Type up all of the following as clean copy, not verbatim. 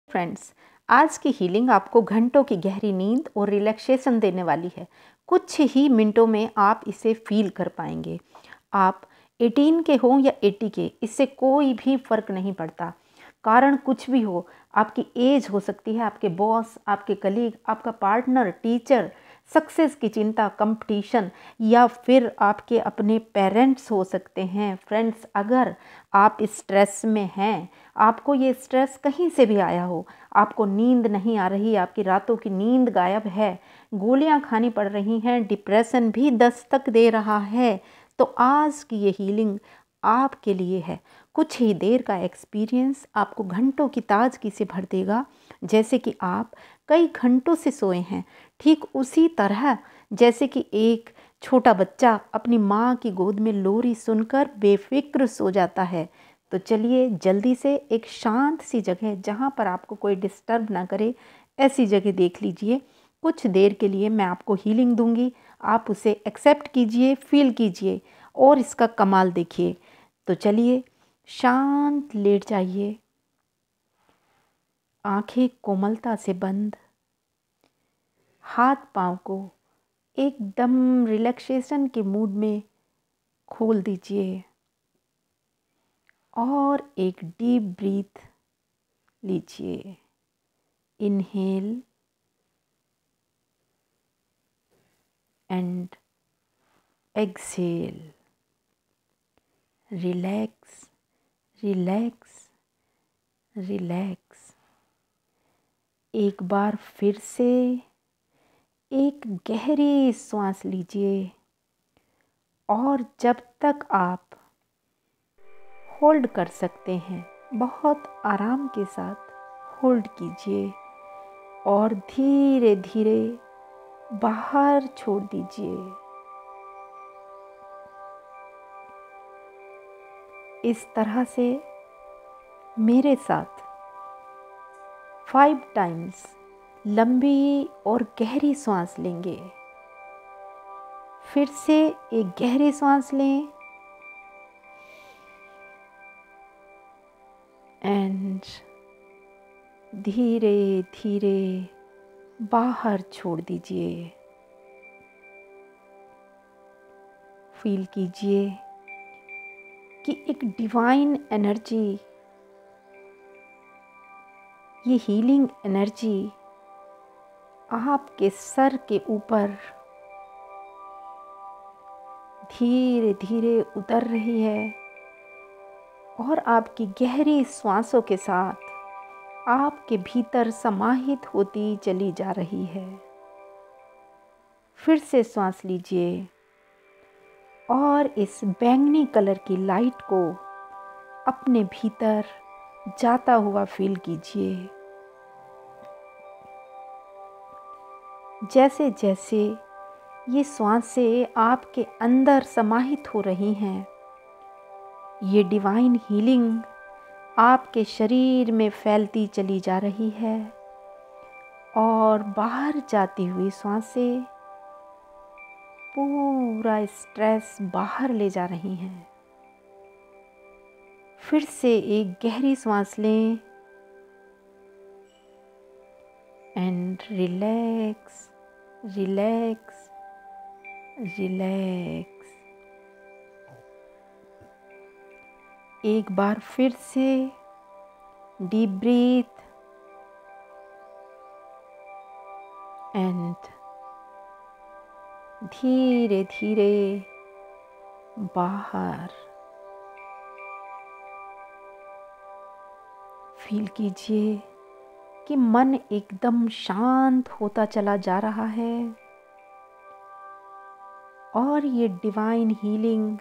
Friends, आज की healing आपको घंटों की गहरी नींद और रिलैक्सेशन देने वाली है। कुछ ही मिनटों में आप इसे फील कर पाएंगे। आप 18 के हो या 80 के, इससे कोई भी फर्क नहीं पड़ता। कारण कुछ भी हो, आपकी एज हो सकती है, आपके बॉस, आपके कलीग, आपका पार्टनर, टीचर, सक्सेस की चिंता, कंपटीशन, या फिर आपके अपने पेरेंट्स हो सकते हैं। फ्रेंड्स, अगर आप स्ट्रेस में हैं, आपको ये स्ट्रेस कहीं से भी आया हो, आपको नींद नहीं आ रही, आपकी रातों की नींद गायब है, गोलियां खानी पड़ रही हैं, डिप्रेशन भी दस्तक दे रहा है, तो आज की ये हीलिंग आपके लिए है। कुछ ही देर का एक्सपीरियंस आपको घंटों की ताजगी से भर देगा। जैसे कि आप कई घंटों से सोए हैं, ठीक उसी तरह जैसे कि एक छोटा बच्चा अपनी माँ की गोद में लोरी सुनकर बेफिक्र सो जाता है। तो चलिए जल्दी से एक शांत सी जगह, जहाँ पर आपको कोई डिस्टर्ब ना करे, ऐसी जगह देख लीजिए। कुछ देर के लिए मैं आपको हीलिंग दूंगी, आप उसे एक्सेप्ट कीजिए, फील कीजिए और इसका कमाल देखिए। तो चलिए शांत लेट जाइए, आंखें कोमलता से बंद, हाथ पाँव को एकदम रिलैक्सेशन के मूड में खोल दीजिए और एक डीप ब्रीथ लीजिए। Inhale and exhale. Relax, relax, relax. एक बार फिर से एक गहरी सांस लीजिए और जब तक आप होल्ड कर सकते हैं, बहुत आराम के साथ होल्ड कीजिए और धीरे धीरे बाहर छोड़ दीजिए। इस तरह से मेरे साथ 5 टाइम्स लंबी और गहरी सांस लेंगे। फिर से एक गहरी सांस लें एंड धीरे धीरे बाहर छोड़ दीजिए। फील कीजिए कि एक डिवाइन एनर्जी, ये हीलिंग एनर्जी आपके सर के ऊपर धीरे धीरे उतर रही है और आपकी गहरी सांसों के साथ आपके भीतर समाहित होती चली जा रही है। फिर से सांस लीजिए और इस बैंगनी कलर की लाइट को अपने भीतर जाता हुआ फील कीजिए। जैसे जैसे ये सांसें आपके अंदर समाहित हो रही हैं, ये डिवाइन हीलिंग आपके शरीर में फैलती चली जा रही है और बाहर जाती हुई सांसें पूरा स्ट्रेस बाहर ले जा रही हैं। फिर से एक गहरी सांस लें एंड रिलैक्स, रिलैक्स, रिलैक्स। एक बार फिर से डीप ब्रीथ एंड धीरे धीरे बाहर। फील कीजिए कि मन एकदम शांत होता चला जा रहा है और ये डिवाइन हीलिंग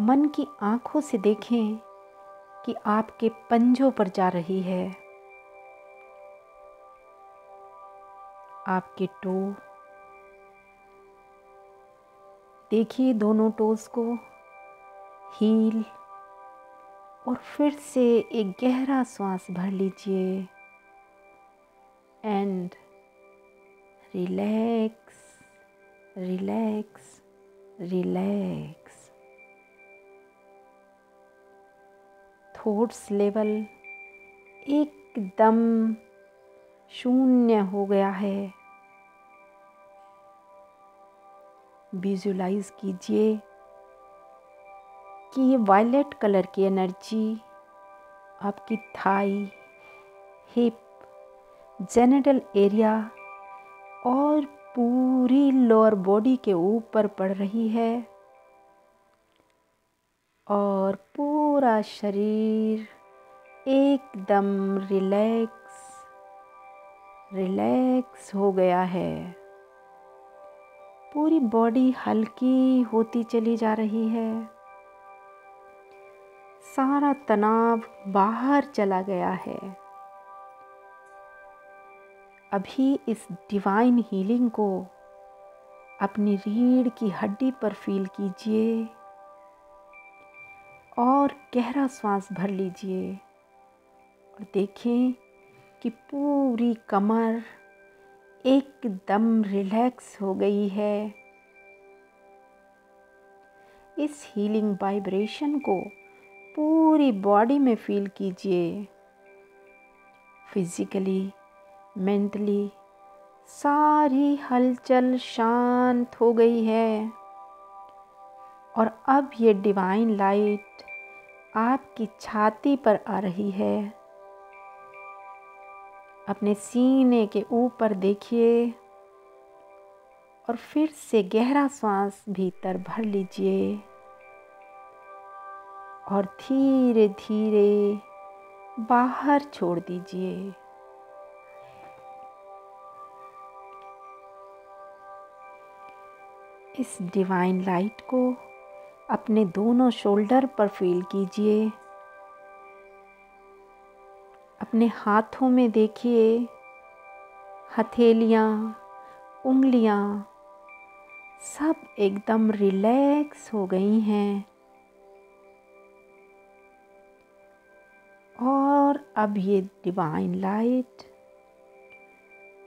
मन की आंखों से देखें कि आपके पंजों पर जा रही है। आपके टो देखिए, दोनों टोज को, हील, और फिर से एक गहरा सांस भर लीजिए and relax, relax, relax. Thoughts level एकदम शून्य हो गया है। विजुलाइज कीजिए कि ये वायलेट कलर की एनर्जी आपकी थाई, हिप, जेनिटल एरिया और पूरी लोअर बॉडी के ऊपर पड़ रही है और पूरा शरीर एकदम रिलैक्स हो गया है। पूरी बॉडी हल्की होती चली जा रही है। सारा तनाव बाहर चला गया है। अभी इस डिवाइन हीलिंग को अपनी रीढ़ की हड्डी पर फील कीजिए और गहरा सांस भर लीजिए और देखें कि पूरी कमर एकदम रिलैक्स हो गई है। इस हीलिंग वाइब्रेशन को पूरी बॉडी में फील कीजिए। फिजिकली, मेंटली सारी हलचल शांत हो गई है और अब ये डिवाइन लाइट आपकी छाती पर आ रही है। अपने सीने के ऊपर देखिए और फिर से गहरा सांस भीतर भर लीजिए और धीरे धीरे बाहर छोड़ दीजिए। इस डिवाइन लाइट को अपने दोनों शोल्डर पर फील कीजिए। अपने हाथों में देखिए, हथेलियाँ, उंगलियाँ सब एकदम रिलैक्स हो गई हैं और अब ये डिवाइन लाइट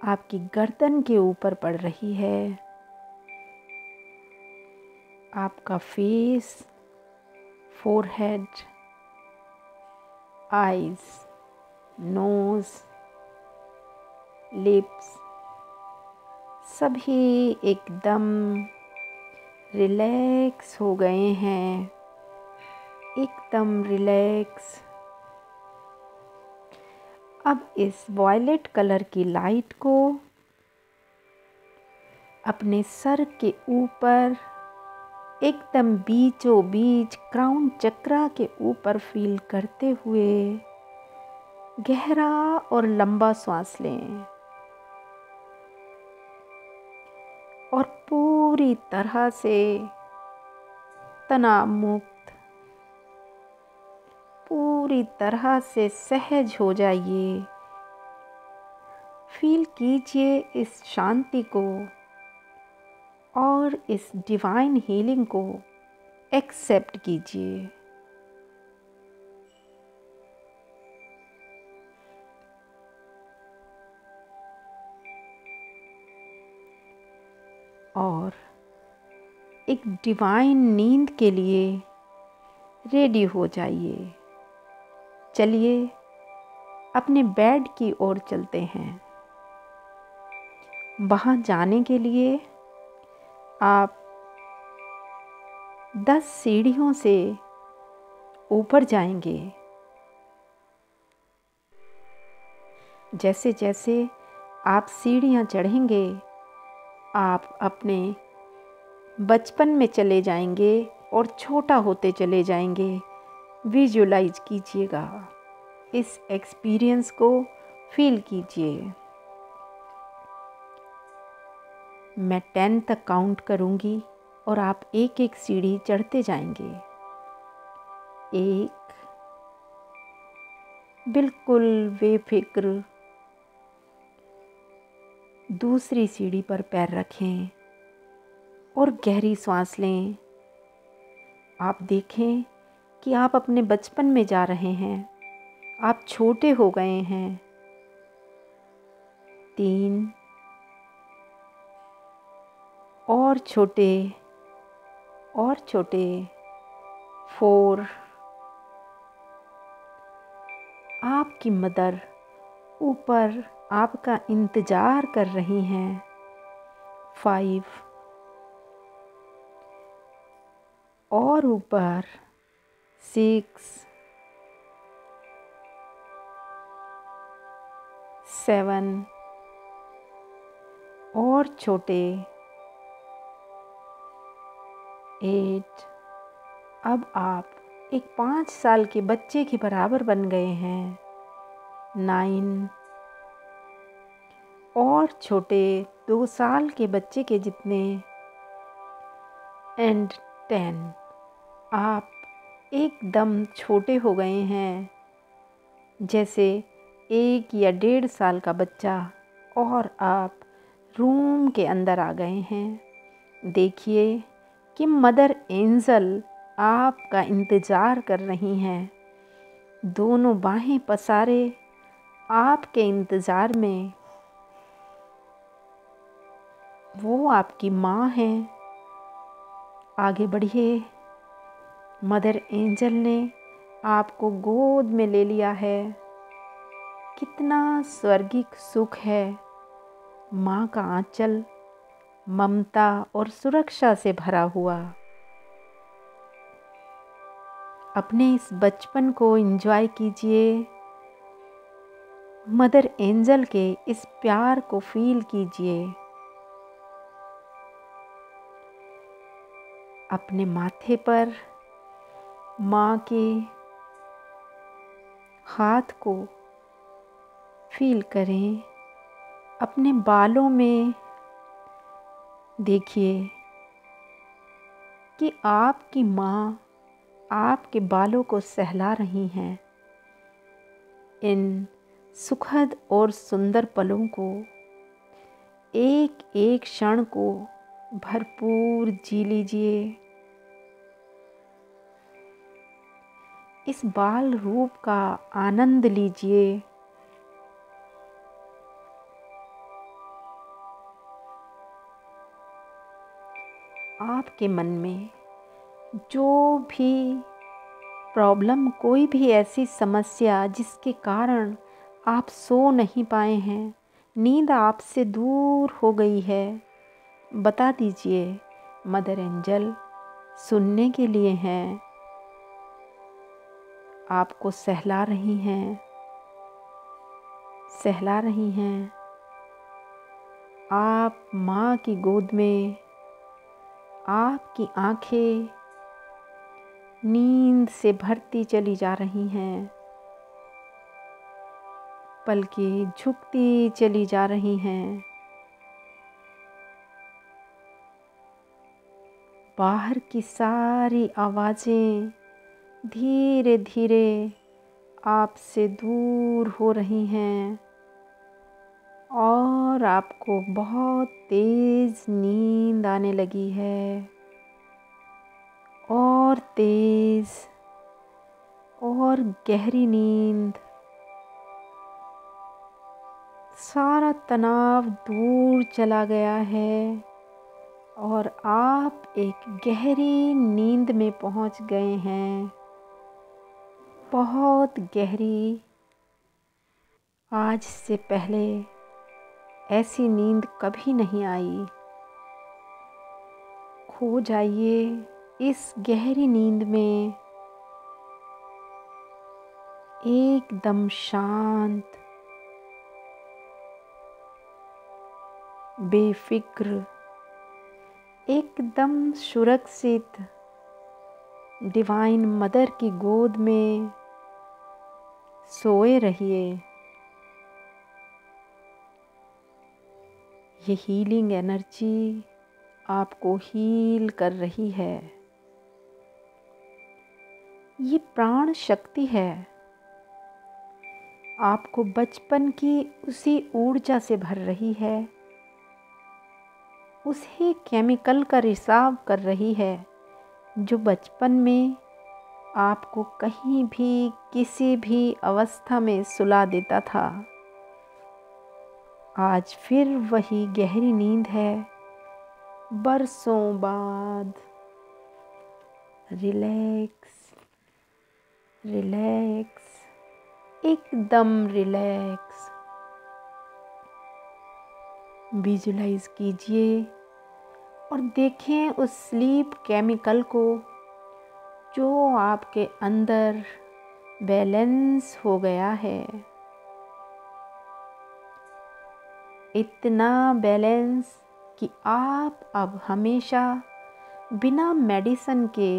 आपकी गर्दन के ऊपर पड़ रही है। आपका face, forehead, eyes, nose, lips सभी एकदम रिलैक्स हो गए हैं, एकदम रिलैक्स। अब इस वॉयलेट कलर की लाइट को अपने सर के ऊपर एकदम बीचों बीच क्राउन चक्रा के ऊपर फील करते हुए गहरा और लंबा सांस लें और पूरी तरह से तनाव मुक्त, पूरी तरह से सहज हो जाइए। फील कीजिए इस शांति को और इस डिवाइन हीलिंग को एक्सेप्ट कीजिए। और एक डिवाइन नींद के लिए रेडी हो जाइए। चलिए अपने बेड की ओर चलते हैं। वहाँ जाने के लिए आप 10 सीढ़ियों से ऊपर जाएंगे। जैसे जैसे आप सीढ़ियाँ चढ़ेंगे, आप अपने बचपन में चले जाएंगे और छोटा होते चले जाएंगे। विजुलाइज कीजिएगा, इस एक्सपीरियंस को फील कीजिए। मैं 10 तक काउंट करूँगी और आप एक एक सीढ़ी चढ़ते जाएंगे। 1, बिल्कुल बेफिक्र दूसरी सीढ़ी पर पैर रखें और गहरी सांस लें। आप देखें कि आप अपने बचपन में जा रहे हैं, आप छोटे हो गए हैं। 3 और छोटे और छोटे। 4 आपकी मदर ऊपर आपका इंतज़ार कर रही हैं। 5 और ऊपर 6 7 और छोटे 8। अब आप एक 5 साल के बच्चे के बराबर बन गए हैं। 9 और छोटे 2 साल के बच्चे के जितने एंड 10। आप एकदम छोटे हो गए हैं, जैसे 1 या 1.5 साल का बच्चा, और आप रूम के अंदर आ गए हैं। देखिए कि मदर एंजल आपका इंतज़ार कर रही हैं। दोनों बाहें पसारे आपके इंतज़ार में। वो आपकी माँ हैं। आगे बढ़िए। मदर एंजल ने आपको गोद में ले लिया है। कितना स्वर्गिक सुख है। माँ का आंचल ममता और सुरक्षा से भरा हुआ। अपने इस बचपन को एंजॉय कीजिए। मदर एंजल के इस प्यार को फील कीजिए। अपने माथे पर माँ के हाथ को फील करें। अपने बालों में देखिए कि आपकी माँ आपके बालों को सहला रही हैं। इन सुखद और सुंदर पलों को, एक एक क्षण को भरपूर जी लीजिए। इस बाल रूप का आनंद लीजिए। आपके मन में जो भी प्रॉब्लम, कोई भी ऐसी समस्या जिसके कारण आप सो नहीं पाए हैं, नींद आपसे दूर हो गई है, बता दीजिए। मदर एंजल सुनने के लिए हैं। आपको सहला रही हैं, सहला रही हैं। आप माँ की गोद में, आपकी आँखें नींद से भरती चली जा रही हैं। पलकें झुकती चली जा रही हैं। बाहर की सारी आवाज़ें धीरे धीरे आपसे दूर हो रही हैं और आपको बहुत तेज़ नींद आने लगी है, और तेज़ और गहरी नींद। सारा तनाव दूर चला गया है और आप एक गहरी नींद में पहुंच गए हैं, बहुत गहरी। आज से पहले ऐसी नींद कभी नहीं आई। खो जाइए इस गहरी नींद में, एकदम शांत, बेफिक्र, एकदम सुरक्षित डिवाइन मदर की गोद में सोए रहिए। ये हीलिंग एनर्जी आपको हील कर रही है। ये प्राण शक्ति है, आपको बचपन की उसी ऊर्जा से भर रही है, उसी केमिकल का रिसाव कर रही है जो बचपन में आपको कहीं भी किसी भी अवस्था में सुला देता था। आज फिर वही गहरी नींद है, बरसों बाद। रिलैक्स रिलैक्स, एकदम रिलैक्स। विजुलाइज कीजिए और देखें उस स्लीप केमिकल को जो आपके अंदर बैलेंस हो गया है। इतना बैलेंस कि आप अब हमेशा बिना मेडिसिन के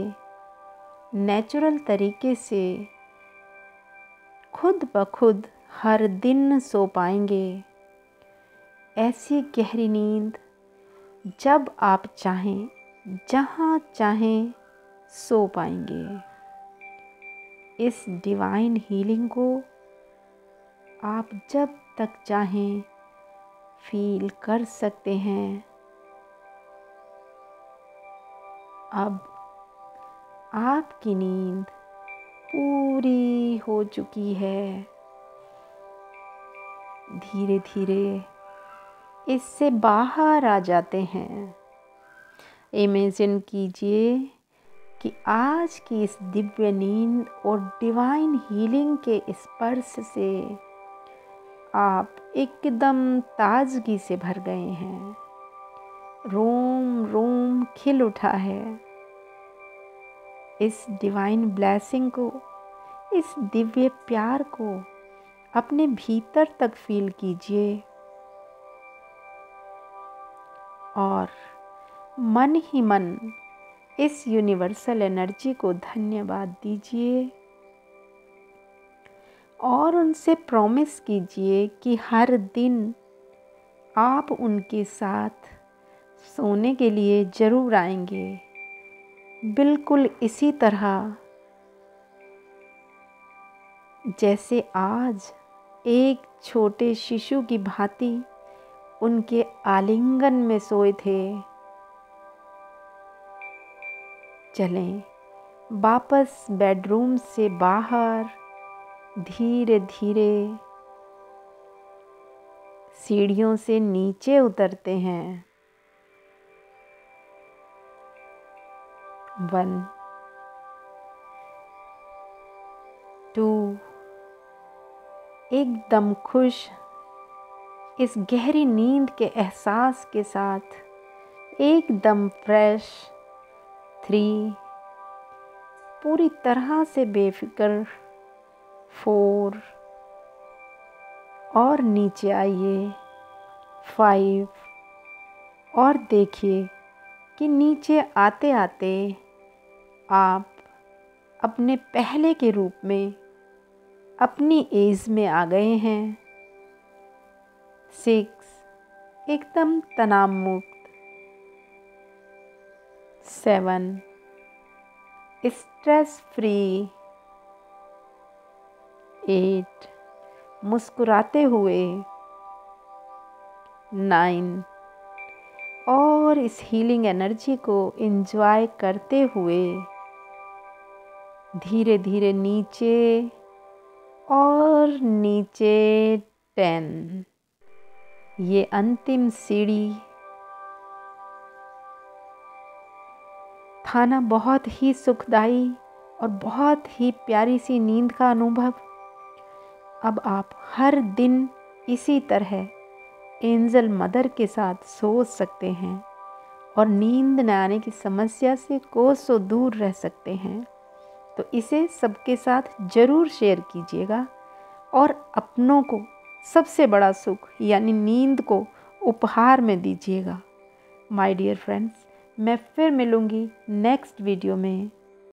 नेचुरल तरीके से खुद ब खुद हर दिन सो पाएंगे। ऐसी गहरी नींद जब आप चाहें, जहाँ चाहें सो पाएंगे। इस डिवाइन हीलिंग को आप जब तक चाहें फील कर सकते हैं। अब आपकी नींद पूरी हो चुकी है। धीरे धीरे इससे बाहर आ जाते हैं। इमेजिन कीजिए कि आज की इस दिव्य नींद और डिवाइन हीलिंग के स्पर्श से आप एकदम ताजगी से भर गए हैं। रोम रोम खिल उठा है। इस डिवाइन ब्लेसिंग को, इस दिव्य प्यार को अपने भीतर तक फील कीजिए और मन ही मन इस यूनिवर्सल एनर्जी को धन्यवाद दीजिए और उनसे प्रॉमिस कीजिए कि हर दिन आप उनके साथ सोने के लिए ज़रूर आएंगे। बिल्कुल इसी तरह जैसे आज एक छोटे शिशु की भांति उनके आलिंगन में सोए थे। चलें वापस बेडरूम से बाहर धीरे धीरे सीढ़ियों से नीचे उतरते हैं। 1 2 एकदम खुश इस गहरी नींद के एहसास के साथ एकदम फ्रेश। 3 पूरी तरह से बेफिक्र। 4 और नीचे आइए। 5 और देखिए कि नीचे आते आते आप अपने पहले के रूप में अपनी एज में आ गए हैं। 6 एकदम तनाव मुक्त। 7 स्ट्रेस फ्री। 8 मुस्कुराते हुए। 9 और इस हीलिंग एनर्जी को एंजॉय करते हुए धीरे धीरे नीचे और नीचे। 10 ये अंतिम सीढ़ी था ना बहुत ही सुखदाई और बहुत ही प्यारी सी नींद का अनुभव। अब आप हर दिन इसी तरह एंजल मदर के साथ सो सकते हैं और नींद न आने की समस्या से कोसों दूर रह सकते हैं। तो इसे सबके साथ ज़रूर शेयर कीजिएगा और अपनों को सबसे बड़ा सुख यानी नींद को उपहार में दीजिएगा। माय डियर फ्रेंड्स, मैं फिर मिलूँगी नेक्स्ट वीडियो में।